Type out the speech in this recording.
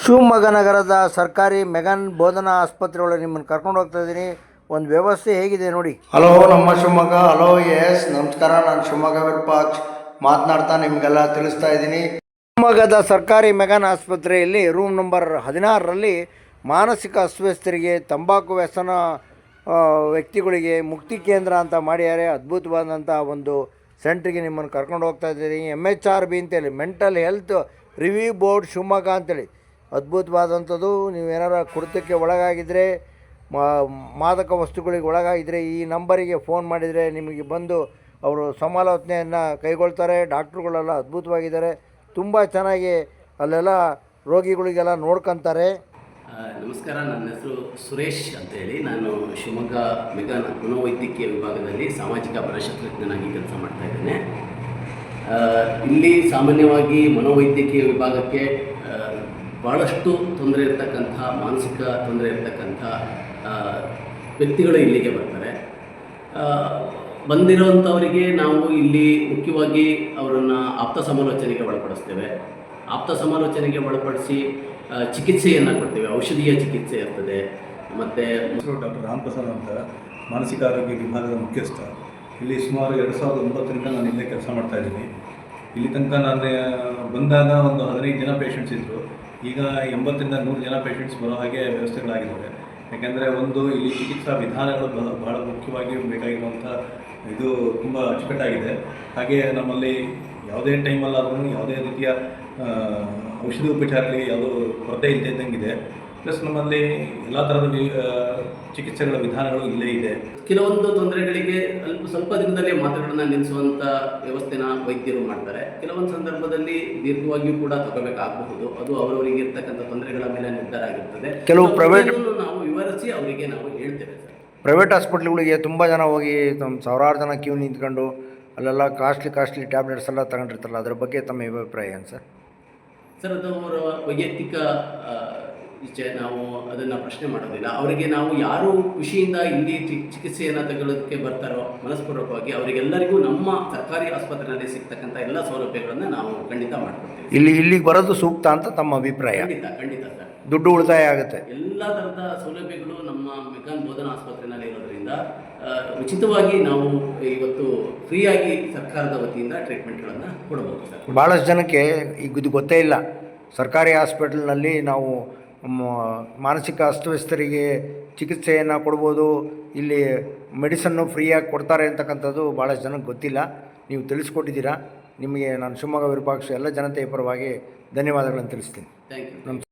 ಶಿವಮೊಗ್ಗ ನಗರದ ಸರ್ಕಾರಿ ಮೆಗನ್ ಬೋಧನಾ ಆಸ್ಪತ್ರೆ ಒಳಗೆ ನಿಮ್ಮನ್ನು ಕರ್ಕೊಂಡು ಹೋಗ್ತಾ ಇದ್ದೀನಿ. ಒಂದು ವ್ಯವಸ್ಥೆ ಹೇಗಿದೆ ನೋಡಿ. ಹಲೋ ನಮ್ಮ ಶಿವಮೊಗ್ಗ. ಹಲೋ ಎಸ್ ನಮಸ್ಕಾರ. ನಾನು ಶಿವಮೊಗ್ಗ ವಿರೂಪಾಕ್ಷ ಮಾತನಾಡ್ತಾ ನಿಮಗೆಲ್ಲ ತಿಳಿಸ್ತಾ ಇದ್ದೀನಿ. ಶಿವಮೊಗ್ಗದ ಸರ್ಕಾರಿ ಮೆಗನ್ ಆಸ್ಪತ್ರೆಯಲ್ಲಿ ರೂಮ್ ನಂಬರ್ 16ರಲ್ಲಿ ಮಾನಸಿಕ ಅಸ್ವಸ್ಥರಿಗೆ, ತಂಬಾಕು ವ್ಯಸನ ವ್ಯಕ್ತಿಗಳಿಗೆ ಮುಕ್ತಿ ಕೇಂದ್ರ ಅಂತ ಮಾಡಿದ್ದಾರೆ. ಅದ್ಭುತವಾದಂಥ ಒಂದು ಸೆಂಟ್ರಿಗೆ ನಿಮ್ಮನ್ನು ಕರ್ಕೊಂಡು ಹೋಗ್ತಾ ಇದ್ದೀನಿ. MHRB ಅಂತೇಳಿ, mental health review board Shivamogga ಅಂತೇಳಿ ಅದ್ಭುತವಾದಂಥದ್ದು. ನೀವೇನಾರ ಕುಡಿತಕ್ಕೆ ಒಳಗಾಗಿದ್ದರೆ, ಮಾದಕ ವಸ್ತುಗಳಿಗೆ ಒಳಗಾಗಿದ್ದರೆ ಈ ನಂಬರಿಗೆ ಫೋನ್ ಮಾಡಿದರೆ ನಿಮಗೆ ಬಂದು ಅವರು ಸಮಾಲೋಚನೆಯನ್ನು ಕೈಗೊಳ್ತಾರೆ. ಡಾಕ್ಟ್ರುಗಳೆಲ್ಲ ಅದ್ಭುತವಾಗಿದ್ದಾರೆ, ತುಂಬ ಚೆನ್ನಾಗಿ ಅಲ್ಲೆಲ್ಲ ರೋಗಿಗಳಿಗೆಲ್ಲ ನೋಡ್ಕೊತಾರೆ. ನಮಸ್ಕಾರ, ನನ್ನ ಹೆಸರು ಸುರೇಶ್ ಅಂತೇಳಿ. ನಾನು ಶಿವಮೊಗ್ಗ ಮೆಗನ್ ಮನೋವೈದ್ಯಕೀಯ ವಿಭಾಗದಲ್ಲಿ ಸಾಮಾಜಿಕ ಮನಶಾಸ್ತ್ರಜ್ಞನಾಗಿ ಕೆಲಸ ಮಾಡ್ತಾ ಇದ್ದೇನೆ. ಇಲ್ಲಿ ಸಾಮಾನ್ಯವಾಗಿ ಮನೋವೈದ್ಯಕೀಯ ವಿಭಾಗಕ್ಕೆ ಭಾಳಷ್ಟು ತೊಂದರೆ ಇರತಕ್ಕಂಥ, ಮಾನಸಿಕ ತೊಂದರೆ ಇರತಕ್ಕಂಥ ವ್ಯಕ್ತಿಗಳು ಇಲ್ಲಿಗೆ ಬರ್ತಾರೆ. ಬಂದಿರೋವಂಥವರಿಗೆ ನಾವು ಇಲ್ಲಿ ಮುಖ್ಯವಾಗಿ ಅವರನ್ನು ಆಪ್ತ ಸಮಾಲೋಚನೆಗೆ ಒಳಪಡಿಸ್ತೇವೆ. ಆಪ್ತ ಸಮಾಲೋಚನೆಗೆ ಒಳಪಡಿಸಿ ಚಿಕಿತ್ಸೆಯನ್ನು ಕೊಡ್ತೇವೆ. ಔಷಧೀಯ ಚಿಕಿತ್ಸೆ ಇರ್ತದೆ. ಮತ್ತು ಡಾಕ್ಟರ್ ರಾಮಪ್ರಸಾದ್ ಅಂತ ಮಾನಸಿಕ ಆರೋಗ್ಯ ವಿಭಾಗದ ಮುಖ್ಯಸ್ಥ. ಇಲ್ಲಿ ಸುಮಾರು 2009ರಿಂದ ನಾನು ಇಲ್ಲೇ ಕೆಲಸ ಮಾಡ್ತಾಯಿದ್ದೀನಿ. ಇಲ್ಲಿ ತನಕ ನಾನು ಬಂದಾಗ ಒಂದು 15 ಜನ ಪೇಷಂಟ್ಸ್ ಇದ್ದರು. ಈಗ 80ರಿಂದ 100 ಜನ ಪೇಷಂಟ್ಸ್ ಬರೋ ಹಾಗೆ ವ್ಯವಸ್ಥೆಗಳಾಗಿದ್ದಾವೆ. ಯಾಕೆಂದರೆ ಇಲ್ಲಿ ಚಿಕಿತ್ಸಾ ವಿಧಾನಗಳು ಬಹಳ ಮುಖ್ಯವಾಗಿ ಬೇಕಾಗಿರುವಂಥ ಇದು ತುಂಬ ಅಚ್ಚುಕಟ್ಟಾಗಿದೆ. ಹಾಗೆ ನಮ್ಮಲ್ಲಿ ಯಾವುದೇ ಟೈಮಲ್ಲಾದ್ರೂ ಯಾವುದೇ ರೀತಿಯ ಔಷಧಿ ಉಪಚಾರಗಳಿಗೆ ಯಾವುದೋ ಕೊರತೆ ಇದ್ದಂಗಿದೆ. ಪ್ಲಸ್ ನಮ್ಮಲ್ಲಿ ಎಲ್ಲ ಥರದ ಚಿಕಿತ್ಸೆಗಳ ವಿಧಾನಗಳು ಇಲ್ಲೇ ಇದೆ. ಕೆಲವೊಂದು ತೊಂದರೆಗಳಿಗೆ ಸ್ವಲ್ಪ ದಿನದಲ್ಲೇ ಮಾತ್ರೆಗಳನ್ನು ನಿಲ್ಲಿಸುವಂಥ ವ್ಯವಸ್ಥೆನ ವೈದ್ಯರು ಮಾಡ್ತಾರೆ. ಕೆಲವೊಂದು ಸಂದರ್ಭದಲ್ಲಿ ದೀರ್ಘವಾಗಿಯೂ ಕೂಡ ತಗೋಬೇಕಾಗಬಹುದು. ಅದು ಅವರವರಿಗೆ ಇರ್ತಕ್ಕಂಥ ತೊಂದರೆಗಳ ಮೇಲೆ ನಿರ್ಧಾರ ಆಗಿರ್ತದೆ. ಕೆಲವು ಪ್ರೈವೇಟ್ ನಾವು ವಿವರಿಸಿ ಅವರಿಗೆ ನಾವು ಹೇಳ್ತೇವೆ ಸರ್. ಪ್ರೈವೇಟ್ ಹಾಸ್ಪಿಟ್ಲ್ಗಳಿಗೆ ತುಂಬ ಜನ ಹೋಗಿ ಸಾವಿರಾರು ಜನ ಕ್ಯೂ ನಿಂತ್ಕೊಂಡು ಅಲ್ಲೆಲ್ಲ ಕಾಸ್ಟ್ಲಿ ಟ್ಯಾಬ್ಲೆಟ್ಸ್ ಎಲ್ಲ ತಗೊಂಡಿರ್ತಾರಲ್ಲ, ಅದ್ರ ಬಗ್ಗೆ ತಮ್ಮ ಅಭಿಪ್ರಾಯ ಏನು ಸರ್? ಸರ್, ಅದು ಅವರ ವೈಯಕ್ತಿಕ ಇಚ್ಛೆ, ನಾವು ಅದನ್ನು ಪ್ರಶ್ನೆ ಮಾಡೋದಿಲ್ಲ. ಅವರಿಗೆ ನಾವು ಯಾರು ಖುಷಿಯಿಂದ ಇಲ್ಲಿ ಚಿಕಿತ್ಸೆಯನ್ನು ತಗೊಳ್ಳೋದಕ್ಕೆ ಬರ್ತಾರೋ ಮನಸ್ಪೂರ್ವಕವಾಗಿ ಅವರಿಗೆಲ್ಲರಿಗೂ ನಮ್ಮ ಸರ್ಕಾರಿ ಆಸ್ಪತ್ರೆಯಲ್ಲಿ ಸಿಗ್ತಕ್ಕಂಥ ಎಲ್ಲ ಸೌಲಭ್ಯಗಳನ್ನು ನಾವು ಖಂಡಿತ ಮಾಡ್ಕೊಡ್ತೀವಿ. ಇಲ್ಲಿಗೆ ಬರೋದು ಸೂಕ್ತ ಅಂತ ತಮ್ಮ ಅಭಿಪ್ರಾಯ? ಖಂಡಿತ ಸರ್. ದುಡ್ಡು ಉಳಿತಾಯ ಆಗುತ್ತೆ. ಎಲ್ಲ ಥರದ ಸೌಲಭ್ಯಗಳು ನಮ್ಮ ಮೆಗನ್ ಬೋಧನಾ ಆಸ್ಪತ್ರೆಯಲ್ಲಿ ಇರೋದ್ರಿಂದ ಉಚಿತವಾಗಿ ನಾವು ಇವತ್ತು ಫ್ರೀಯಾಗಿ ಸರ್ಕಾರದ ವತಿಯಿಂದ ಟ್ರೀಟ್ಮೆಂಟ್ಗಳನ್ನು ಕೊಡಬಹುದು ಸರ್. ಭಾಳಷ್ಟು ಜನಕ್ಕೆ ಇದು ಗೊತ್ತೇ ಇಲ್ಲ. ಸರ್ಕಾರಿ ಹಾಸ್ಪಿಟಲ್ನಲ್ಲಿ ನಾವು ಮಾನಸಿಕ ಅಸ್ವಸ್ಥರಿಗೆ ಚಿಕಿತ್ಸೆಯನ್ನು ಕೊಡ್ಬೋದು, ಇಲ್ಲಿ ಮೆಡಿಸನ್ನು ಫ್ರೀಯಾಗಿ ಕೊಡ್ತಾರೆ ಅಂತಕ್ಕಂಥದ್ದು ಭಾಳಷ್ಟು ಜನಕ್ಕೆ ಗೊತ್ತಿಲ್ಲ. ನೀವು ತಿಳಿಸ್ಕೊಟ್ಟಿದ್ದೀರಾ. ನಿಮಗೆ ನಾನು ಶಿವಮೊಗ್ಗ ವಿರೂಪಾಕ್ಷ ಎಲ್ಲ ಜನತೆಯ ಪರವಾಗಿ ಧನ್ಯವಾದಗಳನ್ನು ತಿಳಿಸ್ತೀನಿ. Thank you. ನಮಸ್ಕಾರ.